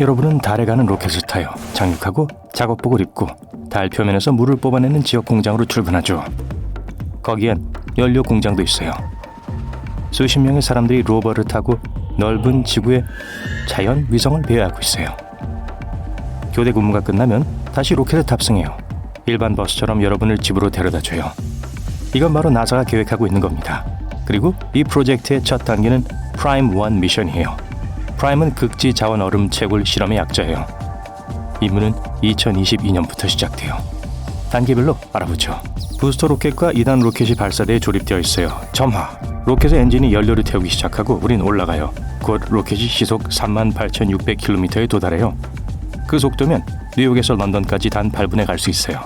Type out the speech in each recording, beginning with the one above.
여러분은 달에 가는 로켓을 타요. 착륙하고 작업복을 입고 달 표면에서 물을 뽑아내는 지역 공장으로 출근하죠. 거기엔 연료 공장도 있어요. 수십 명의 사람들이 로버를 타고 넓은 지구에 자연 위성을 배회하고 있어요. 교대 근무가 끝나면 다시 로켓에 탑승해요. 일반 버스처럼 여러분을 집으로 데려다줘요. 이건 바로 나사가 계획하고 있는 겁니다. 그리고 이 프로젝트의 첫 단계는 프라임 1 미션이에요. 프라임은 극지 자원 얼음 채굴 실험의 약자예요. 임무는 2022년부터 시작돼요. 단계별로 알아보죠. 부스터 로켓과 2단 로켓이 발사대에 조립되어 있어요. 점화. 로켓의 엔진이 연료를 태우기 시작하고 우린 올라가요. 곧 로켓이 시속 38,600km에 도달해요. 그 속도면 뉴욕에서 런던까지 단 8분에 갈 수 있어요.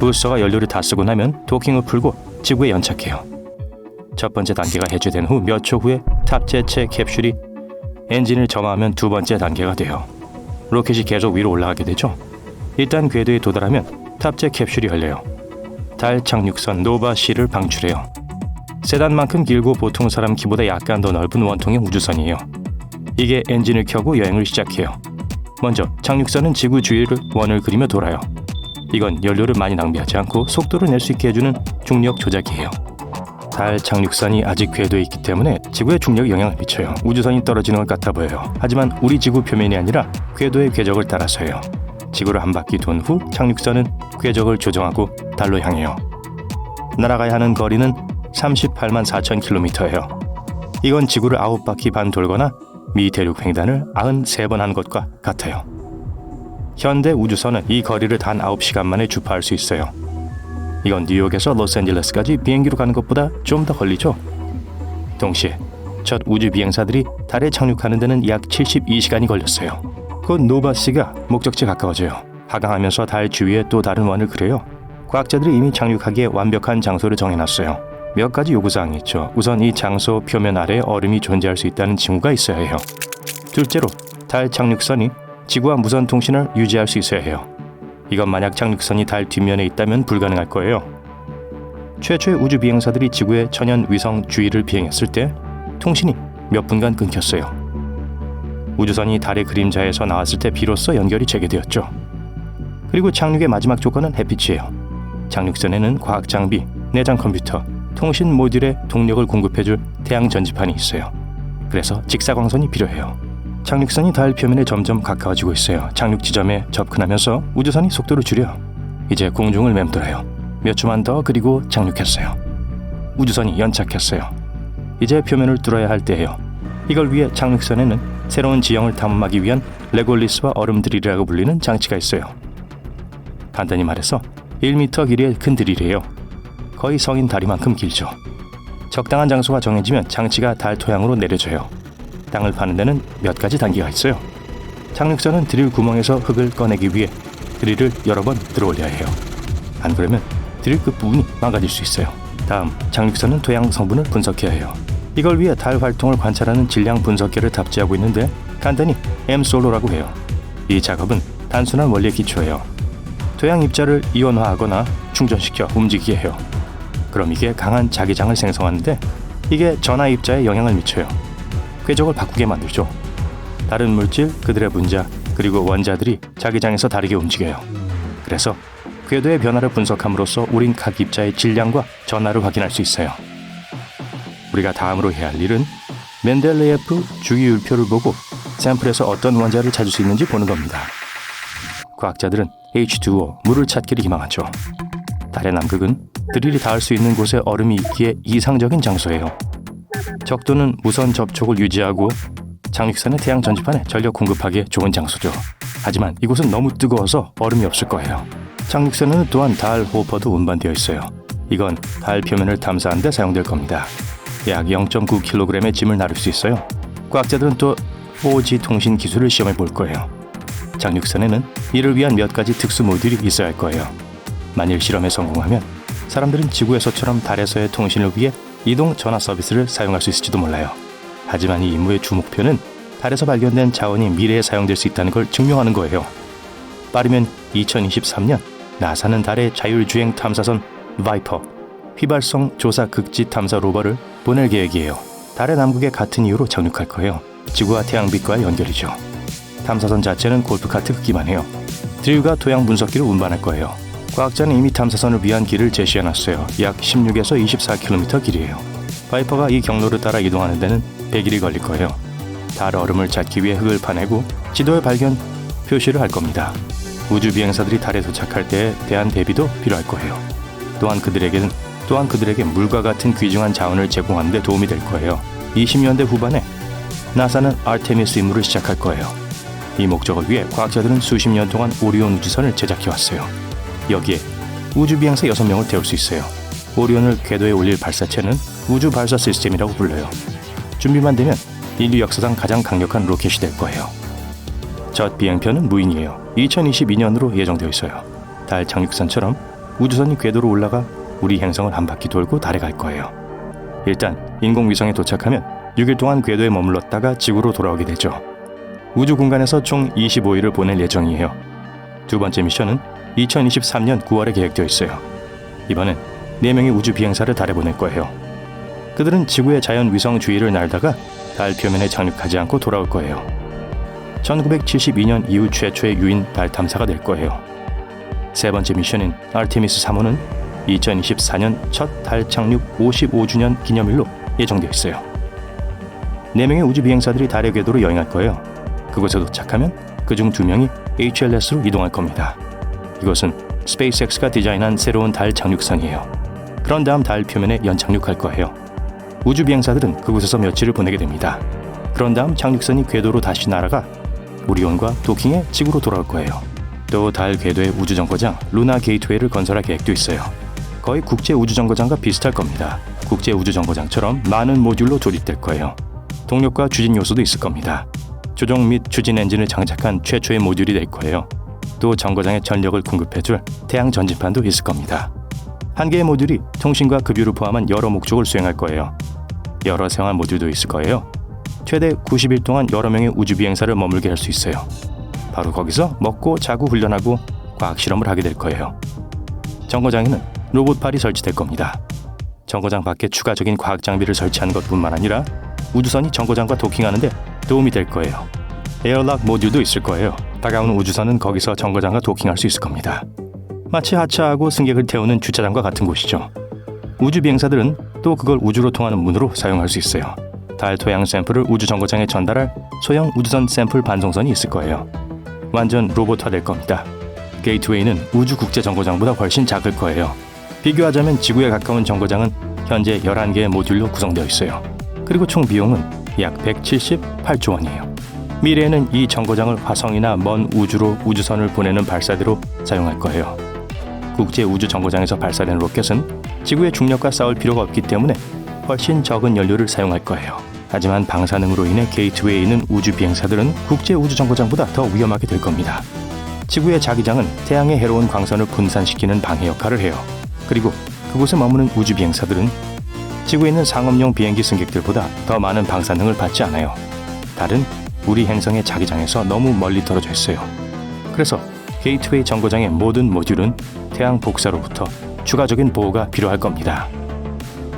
부스터가 연료를 다 쓰고 나면 도킹을 풀고 지구에 연착해요. 첫 번째 단계가 해제된 후 몇 초 후에 탑재체 캡슐이 엔진을 점화하면 두 번째 단계가 돼요. 로켓이 계속 위로 올라가게 되죠. 일단 궤도에 도달하면 탑재 캡슐이 열려요. 달 착륙선 노바-C를 방출해요. 세단만큼 길고 보통 사람 키보다 약간 더 넓은 원통의 우주선이에요. 이게 엔진을 켜고 여행을 시작해요. 먼저 착륙선은 지구 주위를 원을 그리며 돌아요. 이건 연료를 많이 낭비하지 않고 속도를 낼 수 있게 해주는 중력 조작이에요. 달 착륙선이 아직 궤도에 있기 때문에 지구의 중력에 영향을 미쳐요. 우주선이 떨어지는 것 같아 보여요. 하지만 우리 지구 표면이 아니라 궤도의 궤적을 따라서요. 지구를 한 바퀴 돈 후 착륙선은 궤적을 조정하고 달로 향해요. 날아가야 하는 거리는 38만 4천 킬로미터예요. 이건 지구를 9바퀴 반 돌거나 미 대륙 횡단을 93번 한 것과 같아요. 현대 우주선은 이 거리를 단 9시간 만에 주파할 수 있어요. 이건 뉴욕에서 로스앤젤레스까지 비행기로 가는 것보다 좀 더 걸리죠. 동시에 첫 우주 비행사들이 달에 착륙하는 데는 약 72시간이 걸렸어요. 곧 노바-C가 목적지에 가까워져요. 하강하면서 달 주위에 또 다른 원을 그려요. 과학자들이 이미 착륙하기에 완벽한 장소를 정해놨어요. 몇 가지 요구사항이 있죠. 우선 이 장소 표면 아래에 얼음이 존재할 수 있다는 징후가 있어야 해요. 둘째로 달 착륙선이 지구와 무선 통신을 유지할 수 있어야 해요. 이건 만약 착륙선이 달 뒷면에 있다면 불가능할 거예요. 최초의 우주 비행사들이 지구의 천연 위성 주위를 비행했을 때 통신이 몇 분간 끊겼어요. 우주선이 달의 그림자에서 나왔을 때 비로소 연결이 재개되었죠. 그리고 착륙의 마지막 조건은 햇빛이에요. 착륙선에는 과학 장비, 내장 컴퓨터, 통신 모듈에 동력을 공급해줄 태양 전지판이 있어요. 그래서 직사광선이 필요해요. 착륙선이 달 표면에 점점 가까워지고 있어요. 착륙 지점에 접근하면서 우주선이 속도를 줄여 이제 공중을 맴돌아요. 몇 초만 더 그리고 착륙했어요. 우주선이 연착했어요. 이제 표면을 뚫어야 할 때예요. 이걸 위해 착륙선에는 새로운 지형을 탐험하기 위한 레골리스와 얼음 드릴이라고 불리는 장치가 있어요. 간단히 말해서 1m 길이의 큰 드릴이에요. 거의 성인 다리만큼 길죠. 적당한 장소가 정해지면 장치가 달 토양으로 내려져요. 땅을 파는 데는 몇 가지 단계가 있어요. 착륙선은 드릴 구멍에서 흙을 꺼내기 위해 드릴을 여러 번 들어올려야 해요. 안 그러면 드릴 끝부분이 망가질 수 있어요. 다음, 착륙선은 토양 성분을 분석해야 해요. 이걸 위해 달 활동을 관찰하는 질량 분석기를 탑재하고 있는데 간단히 엠솔로라고 해요. 이 작업은 단순한 원리에 기초해요. 토양 입자를 이온화하거나 충전시켜 움직이게 해요. 그럼 이게 강한 자기장을 생성하는데 이게 전하 입자에 영향을 미쳐요. 궤적을 바꾸게 만들죠. 다른 물질, 그들의 분자, 그리고 원자들이 자기장에서 다르게 움직여요. 그래서 궤도의 변화를 분석함으로써 우린 각 입자의 질량과 전하를 확인할 수 있어요. 우리가 다음으로 해야 할 일은 멘델레예프 주기율표를 보고 샘플에서 어떤 원자를 찾을 수 있는지 보는 겁니다. 과학자들은 H2O, 물을 찾기를 희망하죠. 달의 남극은 드릴이 닿을 수 있는 곳에 얼음이 있기에 이상적인 장소예요. 적도는 무선 접촉을 유지하고 착륙선의 태양 전지판에 전력 공급하기에 좋은 장소죠. 하지만 이곳은 너무 뜨거워서 얼음이 없을 거예요. 착륙선에는 또한 달 호퍼도 운반되어 있어요. 이건 달 표면을 탐사하는 데 사용될 겁니다. 약 0.9kg의 짐을 나를 수 있어요. 과학자들은 또 5G 통신 기술을 시험해 볼 거예요. 착륙선에는 이를 위한 몇 가지 특수 모듈이 있어야 할 거예요. 만일 실험에 성공하면 사람들은 지구에서처럼 달에서의 통신을 위해 이동 전화 서비스를 사용할 수 있을지도 몰라요. 하지만 이 임무의 주 목표는 달에서 발견된 자원이 미래에 사용될 수 있다는 걸 증명하는 거예요. 빠르면 2023년 나사는 달의 자율주행 탐사선 바이퍼, 휘발성 조사 극지 탐사 로버를 보낼 계획이에요. 달의 남극에 같은 이유로 착륙할 거예요. 지구와 태양빛과 연결이죠. 탐사선 자체는 골프카트 크기만 해요. 드류가 토양 분석기로 운반할 거예요. 과학자는 이미 탐사선을 위한 길을 제시해놨어요. 약 16에서 24km 길이에요. 바이퍼가 이 경로를 따라 이동하는 데는 100일이 걸릴 거예요. 달 얼음을 찾기 위해 흙을 파내고 지도에 발견 표시를 할 겁니다. 우주 비행사들이 달에 도착할 때에 대한 대비도 필요할 거예요. 또한 그들에게 물과 같은 귀중한 자원을 제공하는 데 도움이 될 거예요. 20년대 후반에 나사는 아르테미스 임무를 시작할 거예요. 이 목적을 위해 과학자들은 수십 년 동안 오리온 우주선을 제작해왔어요. 여기에 우주 비행사 6명을 태울 수 있어요. 오리온을 궤도에 올릴 발사체는 우주 발사 시스템이라고 불러요. 준비만 되면 인류 역사상 가장 강력한 로켓이 될 거예요. 첫 비행편은 무인이에요. 2022년으로 예정되어 있어요. 달 착륙선처럼 우주선이 궤도로 올라가 우리 행성을 한 바퀴 돌고 달에 갈 거예요. 일단 인공위성에 도착하면 6일 동안 궤도에 머물렀다가 지구로 돌아오게 되죠. 우주 공간에서 총 25일을 보낼 예정이에요. 두 번째 미션은 2023년 9월에 계획되어 있어요. 이번엔 4명의 우주 비행사를 달에 보낼 거예요. 그들은 지구의 자연 위성 주위를 날다가 달 표면에 착륙하지 않고 돌아올 거예요. 1972년 이후 최초의 유인 달 탐사가 될 거예요. 세 번째 미션인 아르테미스 3호는 2024년 첫 달 착륙 55주년 기념일로 예정되어 있어요. 4명의 우주 비행사들이 달의 궤도로 여행할 거예요. 그곳에 도착하면 그중 2명이 HLS로 이동할 겁니다. 이것은 스페이스X가 디자인한 새로운 달 착륙선이에요. 그런 다음 달 표면에 연착륙할 거예요. 우주 비행사들은 그곳에서 며칠을 보내게 됩니다. 그런 다음 착륙선이 궤도로 다시 날아가 오리온과 도킹해 지구로 돌아올 거예요. 또 달 궤도의 우주정거장 루나 게이트웨이를 건설할 계획도 있어요. 거의 국제 우주정거장과 비슷할 겁니다. 국제 우주정거장처럼 많은 모듈로 조립될 거예요. 동력과 추진 요소도 있을 겁니다. 조종 및 추진 엔진을 장착한 최초의 모듈이 될 거예요. 또 정거장에 전력을 공급해줄 태양 전지판도 있을 겁니다. 한 개의 모듈이 통신과 급유를 포함한 여러 목적을 수행할 거예요. 여러 생활 모듈도 있을 거예요. 최대 90일 동안 여러 명의 우주 비행사를 머물게 할 수 있어요. 바로 거기서 먹고 자고 훈련하고 과학 실험을 하게 될 거예요. 정거장에는 로봇팔이 설치될 겁니다. 정거장 밖에 추가적인 과학 장비를 설치하는 것뿐만 아니라 우주선이 정거장과 도킹하는데 도움이 될 거예요. 에어락 모듈도 있을 거예요. 다가오는 우주선은 거기서 정거장과 도킹할 수 있을 겁니다. 마치 하차하고 승객을 태우는 주차장과 같은 곳이죠. 우주 비행사들은 또 그걸 우주로 통하는 문으로 사용할 수 있어요. 달 토양 샘플을 우주 정거장에 전달할 소형 우주선 샘플 반송선이 있을 거예요. 완전 로봇화될 겁니다. 게이트웨이는 우주 국제 정거장보다 훨씬 작을 거예요. 비교하자면 지구에 가까운 정거장은 현재 11개의 모듈로 구성되어 있어요. 그리고 총 비용은 약 178조 원이에요. 미래에는 이 정거장을 화성이나 먼 우주로 우주선을 보내는 발사대로 사용할 거예요. 국제 우주 정거장에서 발사된 로켓은 지구의 중력과 싸울 필요가 없기 때문에 훨씬 적은 연료를 사용할 거예요. 하지만 방사능으로 인해 게이트웨이에 있는 우주 비행사들은 국제 우주 정거장보다 더 위험하게 될 겁니다. 지구의 자기장은 태양의 해로운 광선을 분산시키는 방해 역할을 해요. 그리고 그곳에 머무는 우주 비행사들은 지구에 있는 상업용 비행기 승객들보다 더 많은 방사능을 받지 않아요. 달은 우리 행성의 자기장에서 너무 멀리 떨어져 있어요. 그래서 게이트웨이 정거장의 모든 모듈은 태양 복사로부터 추가적인 보호가 필요할 겁니다.